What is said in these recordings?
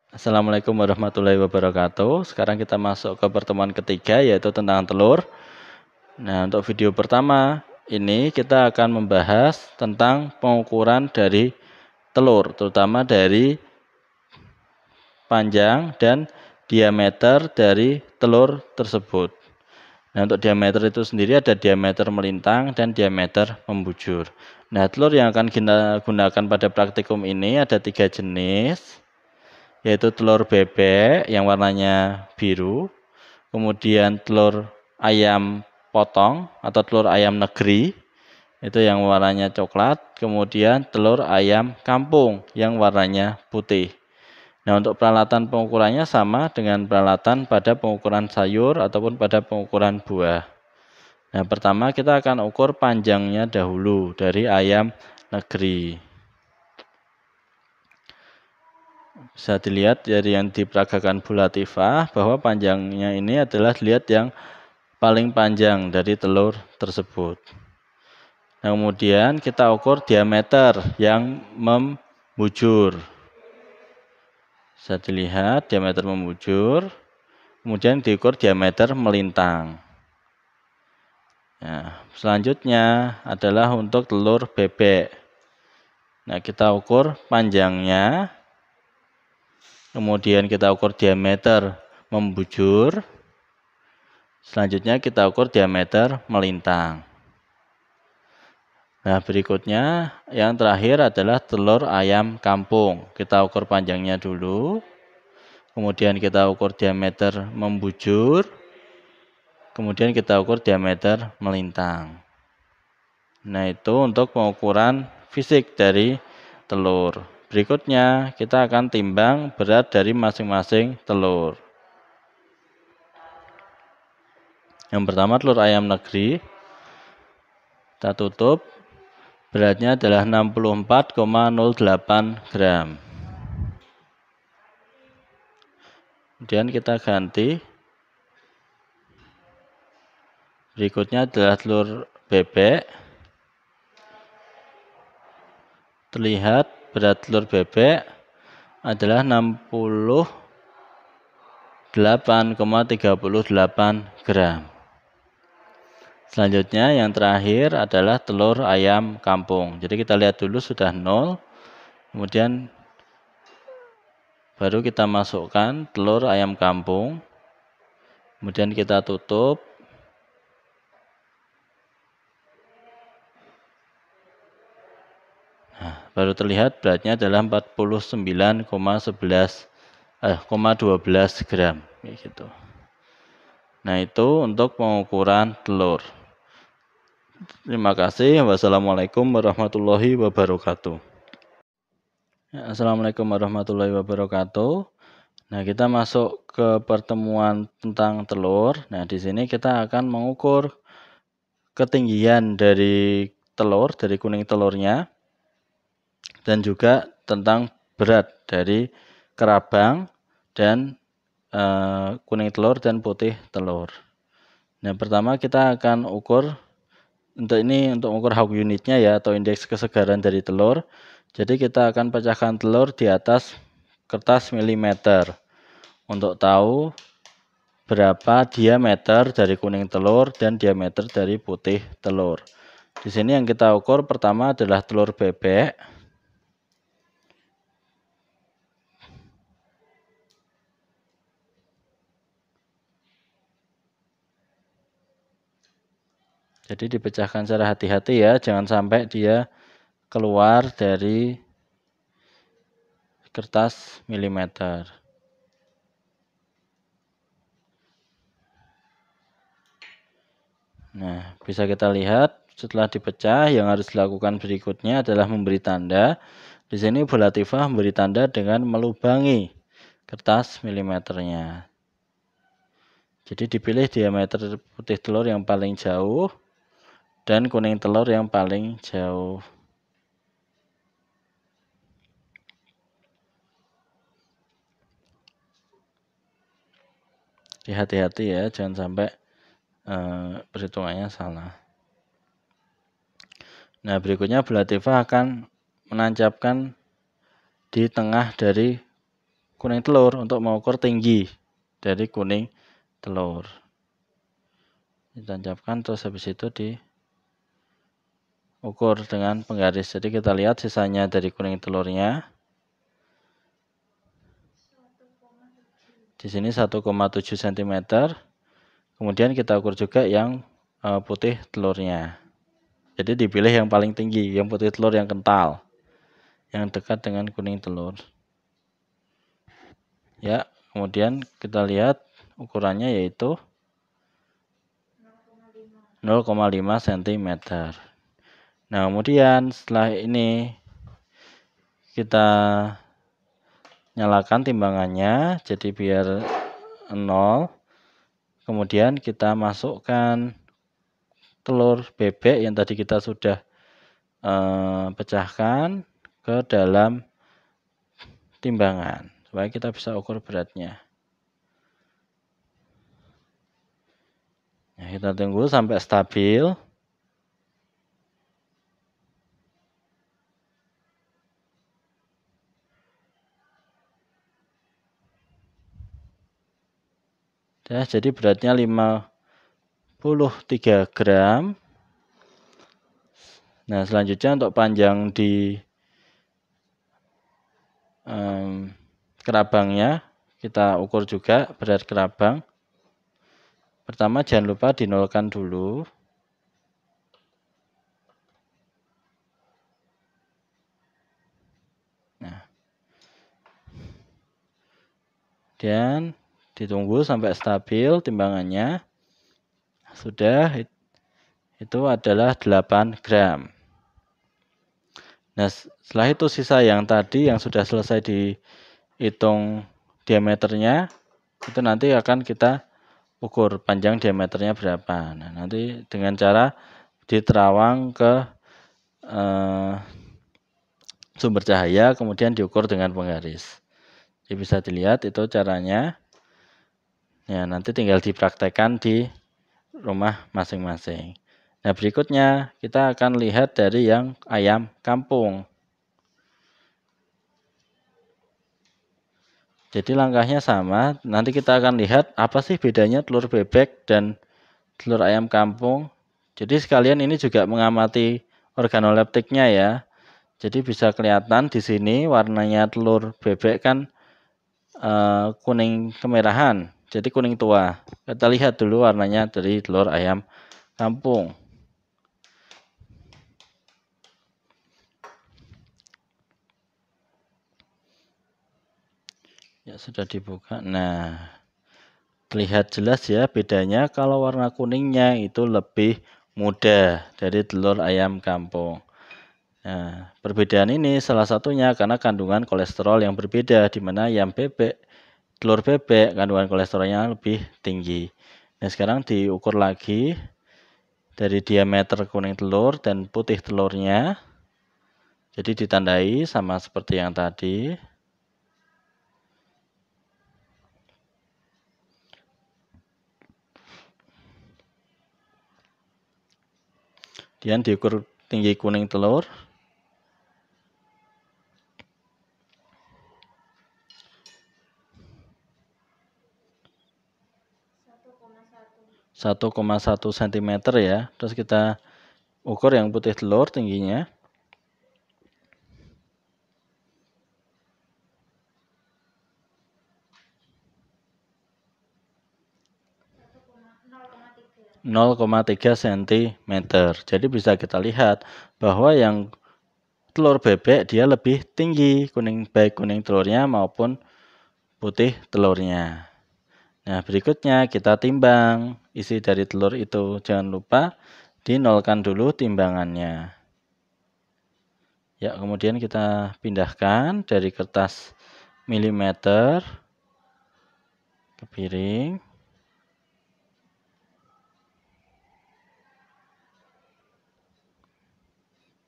Assalamualaikum warahmatullahi wabarakatuh. Sekarang kita masuk ke pertemuan ketiga, yaitu tentang telur. Nah, untuk video pertama ini kita akan membahas tentang pengukuran dari telur, terutama dari panjang dan diameter dari telur tersebut. Nah, untuk diameter itu sendiri ada diameter melintang dan diameter membujur. Nah, telur yang akan kita gunakan pada praktikum ini ada 3 jenis, yaitu telur bebek yang warnanya biru, kemudian telur ayam potong atau telur ayam negeri, itu yang warnanya coklat, kemudian telur ayam kampung yang warnanya putih. Nah, untuk peralatan pengukurannya sama dengan peralatan pada pengukuran sayur ataupun pada pengukuran buah. Nah, pertama kita akan ukur panjangnya dahulu dari ayam negeri. Bisa dilihat dari yang diperagakan Bu Latifah bahwa panjangnya ini adalah dilihat yang paling panjang dari telur tersebut. Nah, kemudian kita ukur diameter yang membujur. Bisa dilihat diameter membujur, kemudian diukur diameter melintang. Nah, selanjutnya adalah untuk telur bebek. Nah, kita ukur panjangnya, kemudian kita ukur diameter membujur, selanjutnya kita ukur diameter melintang. Nah, berikutnya yang terakhir adalah telur ayam kampung. Kita ukur panjangnya dulu, kemudian kita ukur diameter membujur, kemudian kita ukur diameter melintang. Nah, itu untuk pengukuran fisik dari telur. Berikutnya kita akan timbang berat dari masing-masing telur. Yang pertama telur ayam negeri, kita tutup, beratnya adalah 64,08 gram. Kemudian kita ganti. Berikutnya adalah telur bebek. Terlihat berat telur bebek adalah 68,38 gram. Selanjutnya yang terakhir adalah telur ayam kampung. Jadi kita lihat dulu sudah 0. Kemudian baru kita masukkan telur ayam kampung. Kemudian kita tutup. Nah, baru terlihat beratnya adalah 49,12 gram gitu. Nah, itu untuk pengukuran telur. Terima kasih. Wassalamualaikum warahmatullahi wabarakatuh. Assalamualaikum warahmatullahi wabarakatuh. Nah, kita masuk ke pertemuan tentang telur. Nah, di sini kita akan mengukur ketinggian dari telur, dari kuning telurnya, dan juga tentang berat dari kerabang dan kuning telur dan putih telur. Nah, pertama kita akan ukur untuk mengukur Hawk unitnya ya, atau indeks kesegaran dari telur. Jadi kita akan pecahkan telur di atas kertas milimeter untuk tahu berapa diameter dari kuning telur dan diameter dari putih telur. Di sini yang kita ukur pertama adalah telur bebek. Jadi dipecahkan secara hati-hati ya, jangan sampai dia keluar dari kertas milimeter. Nah, bisa kita lihat setelah dipecah yang harus dilakukan berikutnya adalah memberi tanda. Di sini Bu Latifah memberi tanda dengan melubangi kertas milimeternya. Jadi dipilih diameter putih telur yang paling jauh dan kuning telur yang paling jauh. Hati-hati ya, jangan sampai perhitungannya salah. Nah, berikutnya Bu Latifah akan menancapkan di tengah dari kuning telur untuk mengukur tinggi dari kuning telur. Ditancapkan terus habis itu diukur dengan penggaris. Jadi kita lihat sisanya dari kuning telurnya. Di sini 1,7 cm. Kemudian kita ukur juga yang putih telurnya. Jadi dipilih yang paling tinggi, yang putih telur yang kental, yang dekat dengan kuning telur. Ya, kemudian kita lihat ukurannya yaitu 0,5 cm. Nah, kemudian setelah ini kita nyalakan timbangannya jadi biar 0. Kemudian kita masukkan telur bebek yang tadi kita sudah pecahkan ke dalam timbangan supaya kita bisa ukur beratnya. Nah, kita tunggu sampai stabil. Ya, jadi beratnya 53 gram. Nah, selanjutnya untuk panjang di kerabangnya kita ukur juga berat kerabang. Pertama jangan lupa dinolkan dulu. Nah, dan ditunggu sampai stabil timbangannya. Sudah, itu adalah 8 gram. Nah, setelah itu sisa yang tadi yang sudah selesai dihitung diameternya, itu nanti akan kita ukur panjang diameternya berapa. Nah, nanti dengan cara diterawang ke sumber cahaya, kemudian diukur dengan penggaris. Jadi bisa dilihat itu caranya. Ya, nanti tinggal dipraktekkan di rumah masing-masing. Nah, berikutnya kita akan lihat dari yang ayam kampung. Jadi langkahnya sama, nanti kita akan lihat apa sih bedanya telur bebek dan telur ayam kampung. Jadi sekalian ini juga mengamati organoleptiknya ya. Jadi bisa kelihatan di sini warnanya telur bebek kan kuning kemerahan, jadi kuning tua. Kita lihat dulu warnanya dari telur ayam kampung. Ya, sudah dibuka. Nah, terlihat jelas ya bedanya kalau warna kuningnya itu lebih muda dari telur ayam kampung. Nah, perbedaan ini salah satunya karena kandungan kolesterol yang berbeda, di mana ayam bebek, telur bebek kandungan kolesterolnya lebih tinggi. Nah, sekarang diukur lagi dari diameter kuning telur dan putih telurnya. Jadi ditandai sama seperti yang tadi. Kemudian diukur tinggi kuning telur. Satu 1,1 cm ya. Terus kita ukur yang putih telur tingginya. Nol koma 3 cm. Jadi bisa kita lihat bahwa yang telur bebek dia lebih tinggi baik kuning telurnya maupun putih telurnya. Nah, berikutnya kita timbang isi dari telur itu. Jangan lupa dinolkan dulu timbangannya. Ya, kemudian kita pindahkan dari kertas milimeter ke piring.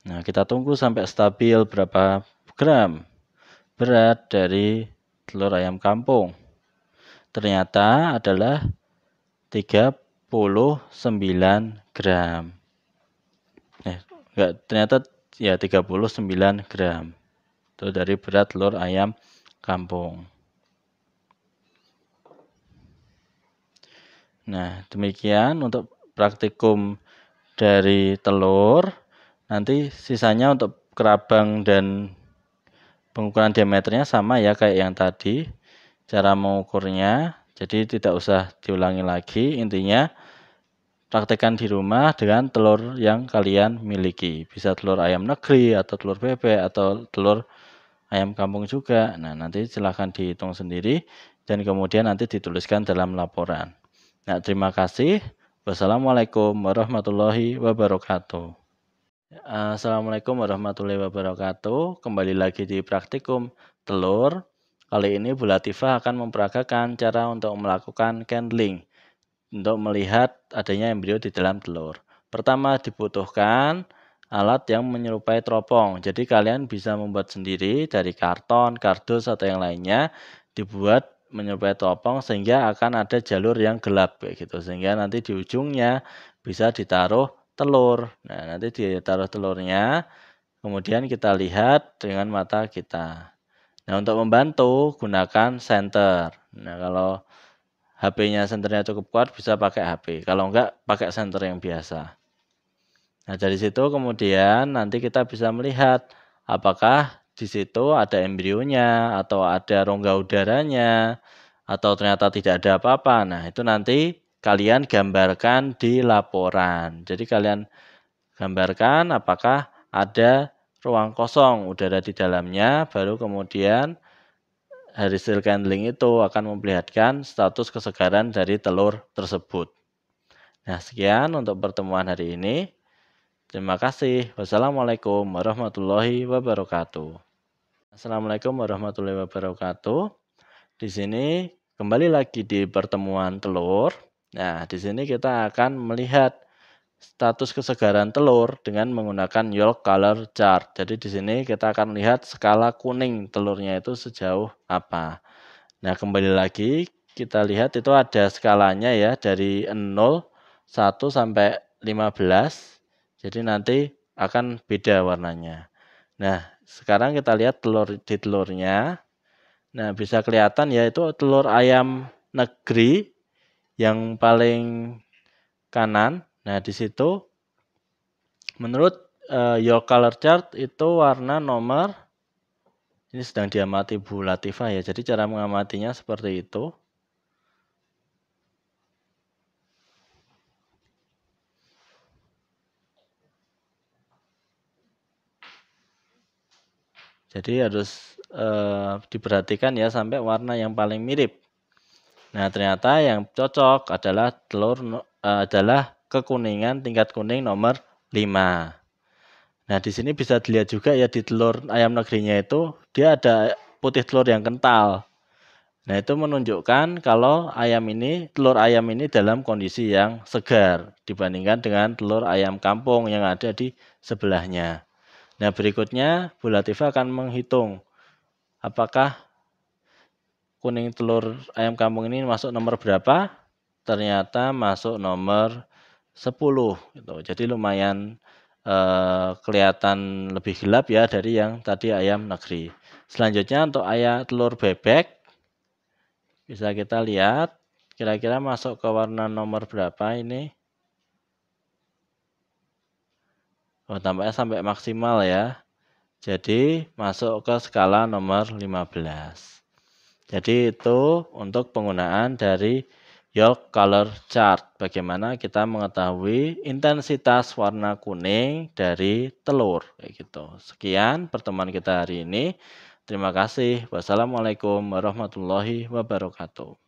Nah, kita tunggu sampai stabil berapa gram berat dari telur ayam kampung. Ternyata adalah 39 gram. Ternyata ya 39 gram. Itu dari berat telur ayam kampung. Nah, demikian untuk praktikum dari telur. Nanti sisanya untuk kerabang dan pengukuran diameternya sama ya kayak yang tadi. Cara mengukurnya, jadi tidak usah diulangi lagi. Intinya praktekkan di rumah dengan telur yang kalian miliki. Bisa telur ayam negeri atau telur bebek atau telur ayam kampung juga. Nah, nanti silahkan dihitung sendiri dan kemudian nanti dituliskan dalam laporan. Nah, terima kasih. Wassalamualaikum warahmatullahi wabarakatuh. Assalamualaikum warahmatullahi wabarakatuh. Kembali lagi di praktikum telur. Kali ini Bu Latifah akan memperagakan cara untuk melakukan candling untuk melihat adanya embrio di dalam telur. Pertama dibutuhkan alat yang menyerupai teropong. Jadi kalian bisa membuat sendiri dari karton, kardus atau yang lainnya, dibuat menyerupai teropong sehingga akan ada jalur yang gelap kayak gitu. Sehingga nanti di ujungnya bisa ditaruh telur. Nah, nanti ditaruh telurnya, kemudian kita lihat dengan mata kita. Nah, untuk membantu gunakan senter. Nah, kalau HP-nya senternya cukup kuat bisa pakai HP. Kalau enggak pakai senter yang biasa. Nah, dari situ kemudian nanti kita bisa melihat apakah di situ ada embrionya atau ada rongga udaranya atau ternyata tidak ada apa-apa. Nah, itu nanti kalian gambarkan di laporan. Jadi kalian gambarkan apakah ada ruang kosong udara di dalamnya, baru kemudian hasil candling itu akan memperlihatkan status kesegaran dari telur tersebut. Nah, sekian untuk pertemuan hari ini. Terima kasih. Wassalamualaikum warahmatullahi wabarakatuh. Assalamualaikum warahmatullahi wabarakatuh. Di sini kembali lagi di pertemuan telur. Nah, di sini kita akan melihat status kesegaran telur dengan menggunakan Yolk Color Chart. Jadi di sini kita akan lihat skala kuning telurnya itu sejauh apa. Nah, kembali lagi kita lihat itu ada skalanya ya dari 0, 1 sampai 15. Jadi nanti akan beda warnanya. Nah, sekarang kita lihat di telurnya. Nah, bisa kelihatan ya itu telur ayam negeri yang paling kanan. Nah, di situ menurut Your Color Chart itu warna nomor, ini sedang diamati Bu Latifah ya. Jadi cara mengamatinya seperti itu. Jadi harus diperhatikan ya sampai warna yang paling mirip. Nah, ternyata yang cocok adalah adalah kekuningan tingkat kuning nomor 5. Nah, di sini bisa dilihat juga ya di telur ayam negerinya itu dia ada putih telur yang kental. Nah, itu menunjukkan kalau telur ayam ini dalam kondisi yang segar dibandingkan dengan telur ayam kampung yang ada di sebelahnya. Nah, berikutnya Bu Latifah akan menghitung apakah kuning telur ayam kampung ini masuk nomor berapa? Ternyata masuk nomor 10 gitu. Jadi lumayan kelihatan lebih gelap ya dari yang tadi ayam negeri. Selanjutnya untuk telur bebek bisa kita lihat kira-kira masuk ke warna nomor berapa ini? Oh, tampaknya sampai maksimal ya. Jadi masuk ke skala nomor 15. Jadi itu untuk penggunaan dari Yolk Color Chart. Bagaimana kita mengetahui intensitas warna kuning dari telur. Kayak gitu. Sekian pertemuan kita hari ini. Terima kasih. Wassalamualaikum warahmatullahi wabarakatuh.